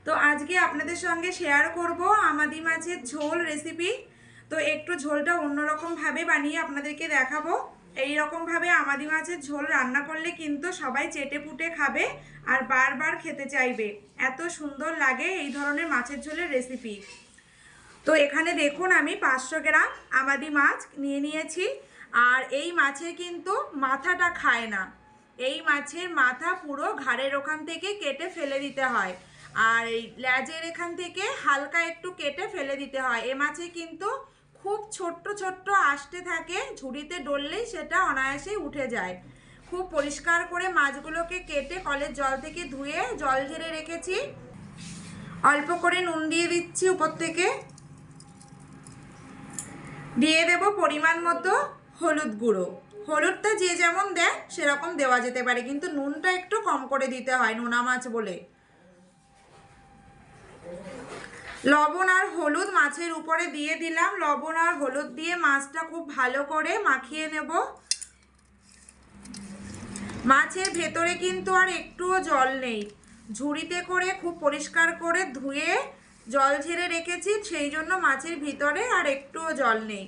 তো আজকে আপনাদের সঙ্গে শেয়ার করব আমাদি মাছের ঝোল রেসিপি। তো একটু ঝোলটা অন্যরকম ভাবে বানিয়ে আপনাদেরকে দেখাবো। এই রকম ভাবে আমাদি মাছের ঝোল রান্না করলে কিন্তু সবাই চেটে পুটে খাবে আর বারবার খেতে চাইবে, এত সুন্দর লাগে এই ধরনের মাছের ঝোলের রেসিপি। তো এখানে দেখুন আমি 500 গ্রাম আমাদি মাছ নিয়ে নিয়েছি। আর এই মাছের কিন্তু মাথাটা খায় না, এই মাছের মাথা পুরো ঘাড়ের ওখান থেকে কেটে ফেলে দিতে হয়, আর এই লেজের এখান থেকে হালকা একটু কেটে ফেলে দিতে হয়। এ মাছে কিন্তু খুব ছোট্ট ছোট্ট আষ্টে থাকে, ঝুড়িতে ডললেই সেটা অনায়াসেই উঠে যায়। খুব পরিষ্কার করে মাছগুলোকে কেটে কলের জল থেকে ধুয়ে জল ঝেড়ে রেখেছি। অল্প করে নুন দিয়ে দিচ্ছি উপর থেকে, দিয়ে দেব পরিমাণ মতো হলুদ গুঁড়ো। হলুদটা যে যেমন দেয় সেরকম দেওয়া যেতে পারে, কিন্তু নুনটা একটু কম করে দিতে হয় নোনা মাছ বলে। লবণ আর হলুদ মাছের উপরে দিয়ে দিলাম। লবণ আর হলুদ দিয়ে মাছটা খুব ভালো করে মাখিয়ে নেব। মাছের ভেতরে কিন্তু আর একটুও জল নেই, ঝুড়িতে করে খুব পরিষ্কার করে ধুয়ে জল ঝেড়ে রেখেছি, সেই জন্য মাছের ভিতরে আর একটুও জল নেই।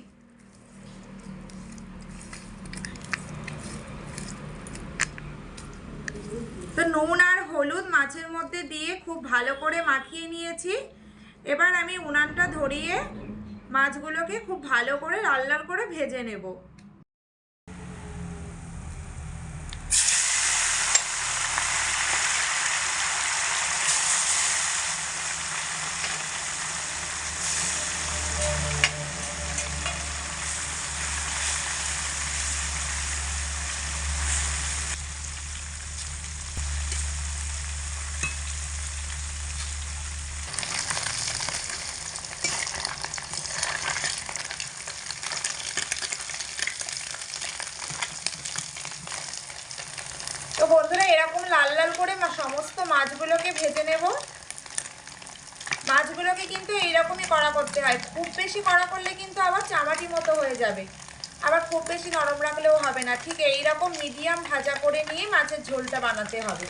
তো নুন আর হলুদ মাছের মধ্যে দিয়ে খুব ভালো করে মাখিয়ে নিয়েছি। এবার আমি উনানটা ধরিয়ে মাছগুলোকে খুব ভালো করে লাল লাল করে ভেজে নেব। তো বন্ধুরা এরকম লাল লাল করে সমস্ত মাছগুলোকে ভেজে নেব। মাছগুলোকে কিন্তু এইরকমই কড়া করতে হয়, খুব বেশি কড়া করলে কিন্তু আবার চামাটি মতো হয়ে যাবে, আবার খুব বেশি নরম রাখলেও হবে না। ঠিক এইরকম মিডিয়াম ভাজা করে নিয়ে মাছের ঝোলটা বানাতে হবে।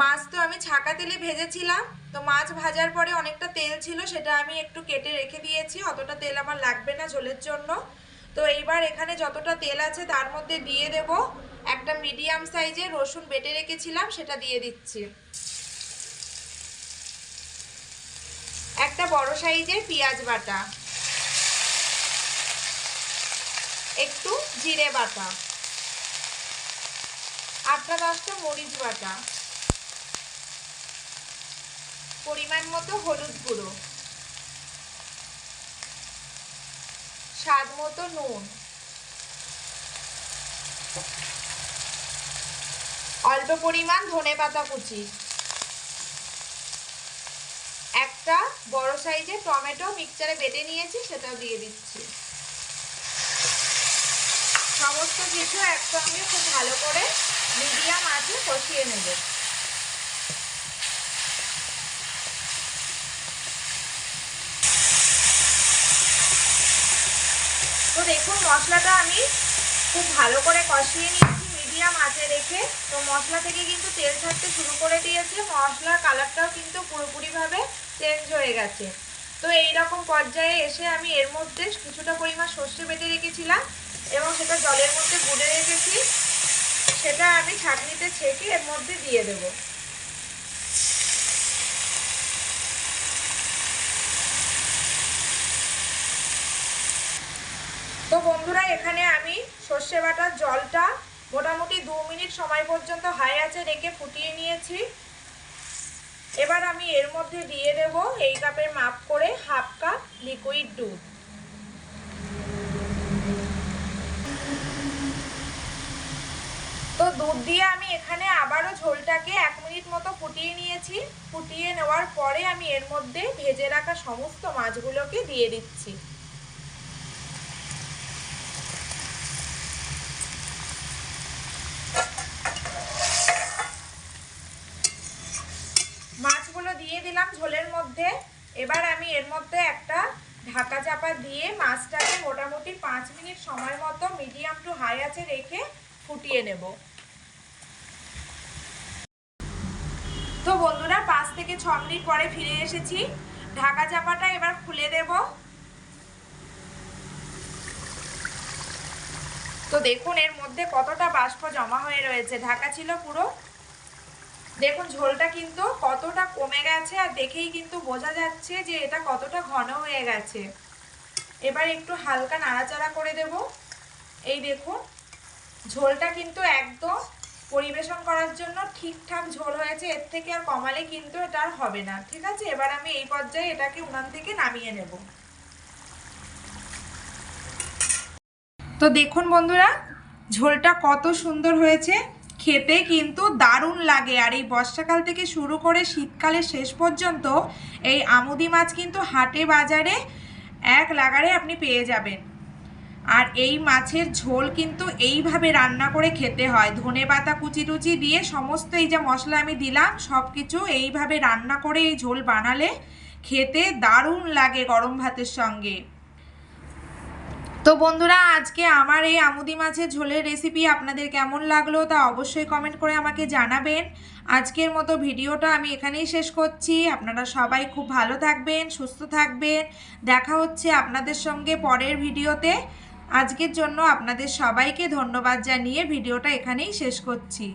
মাছ তো আমি ছাকা তেলে ভেজেছিলাম, তো মাছ ভাজার পরে অনেকটা তেল ছিল, সেটা আমি একটু কেটে রেখে দিয়েছি, অতটা তেল আমার লাগবে না ঝোলের জন্য। তো এইবার এখানে যতটা তেল আছে তার মধ্যে দিয়ে দেব একটা মিডিয়াম সাইজের রসুন বেটে রেখেছিলাম, সেটা দিয়ে দিচ্ছি। একটা বড় সাইজের পেঁয়াজ বাটা, একটু জিরে বাটা, 8-10টা মরিচ বাটা, পরিমাণ মতো হলুদ গুঁড়ো, স্বাদ মতো নুন, অল্প পরিমাণ ধনেপাতা কুচি, একটা বড় সাইজের টমেটো মিক্সচারে বেটে নিয়েছি, সেটাও দিয়ে দিচ্ছি। সমস্ত কিছু একসঙ্গে খুব ভালো করে মিডিয়াম আঁচে কষিয়ে নেব। তো দেখুন মশলাটা আমি খুব ভালো করে কষিয়ে নিয়েছি মিডিয়াম আঁচে রেখে। তো মশলা থেকে কিন্তু তেল ছাড়তে শুরু করে দিয়েছে, মশলার কালারটাও কিন্তু পুরোপুরিভাবে চেঞ্জ হয়ে গেছে। তো এইরকম পর্যায়ে এসে আমি এর মধ্যে কিছুটা পরিমাণ সর্ষে বেটে রেখেছিলাম এবং সেটা জলের মধ্যে গুলে রেখেছি, সেটা আমি ছাঁকনিতে ছেঁকে এর মধ্যে দিয়ে দেব। তো বন্ধুরা এখানে আমি সর্ষে বাটার জলটা মোটামুটি 2 মিনিট সময় পর্যন্ত হাই আঁচে রেখে ফুটিয়ে নিয়েছি। এবার আমি এর মধ্যে দিয়ে দেব এই কাপের মাপ করে 1/2 কাপ লিকুইড দুধ। তো দুধ দিয়ে আমি এখানে আবারও ঝোলটাকে 1 মিনিট মতো ফুটিয়ে নিয়েছি। ফুটিয়ে নেওয়ার পরে আমি এর মধ্যে ভেজে রাখা সমস্ত মাছগুলোকে দিয়ে দিচ্ছি। মাছগুলো দিয়ে দিলাম ঝোলের মধ্যে। এবার আমি এর মধ্যে একটা ঢাকা চাপা দিয়ে মাছটাকে মোটামুটি 5 মিনিট সময় মতো মিডিয়াম টু হাই আঁচে রেখে ফুটিয়ে নেব। তো বন্ধুরা 5 থেকে 6 মিনিট পরে ফিরে এসেছি। ঢাকা চাপাটা এবার খুলে দেব। তো দেখুন এর মধ্যে কতটা বাষ্প জমা হয়ে রয়েছে, ঢাকা ছিল পুরো। দেখুন ঝোলটা কিন্তু কতটা কমে গেছে, আর দেখেই কিন্তু বোঝা যাচ্ছে যে এটা কতটা ঘন হয়ে গেছে। এবার একটু হালকা নাড়াচাড়া করে দেব। এই দেখুন ঝোলটা কিন্তু একদম পরিবেশন করার জন্য ঠিকঠাক ঝোল হয়েছে, এর থেকে আর কমালে কিন্তু এটা আর হবে না। ঠিক আছে, এবার আমি এই পর্যায়ে এটাকে উনান থেকে নামিয়ে নেব। তো দেখুন বন্ধুরা ঝোলটা কত সুন্দর হয়েছে, খেতে কিন্তু দারুণ লাগে। আর এই বর্ষাকাল থেকে শুরু করে শীতকালের শেষ পর্যন্ত এই আমুদি মাছ কিন্তু হাটে বাজারে এক লাগারে আপনি পেয়ে যাবেন। আর এই মাছের ঝোল কিন্তু এইভাবে রান্না করে খেতে হয়, ধনেপাতা কুচি টুচি দিয়ে সমস্ত এই যে মশলা আমি দিলাম সব কিছু এইভাবে রান্না করে এই ঝোল বানালে খেতে দারুণ লাগে গরম ভাতের সঙ্গে। তো বন্ধুরা আজকে আমার এই আমুদি মাছের ঝোলের রেসিপি আপনাদের কেমন লাগলো তা অবশ্যই কমেন্ট করে আমাকে জানাবেন। আজকের মতো ভিডিওটা আমি এখানেই শেষ করছি। আপনারা সবাই খুব ভালো থাকবেন, সুস্থ থাকবেন। দেখা হচ্ছে আপনাদের সঙ্গে পরের ভিডিওতে। আজকের জন্য আপনাদের সবাইকে ধন্যবাদ জানিয়ে ভিডিওটা এখানেই শেষ করছি।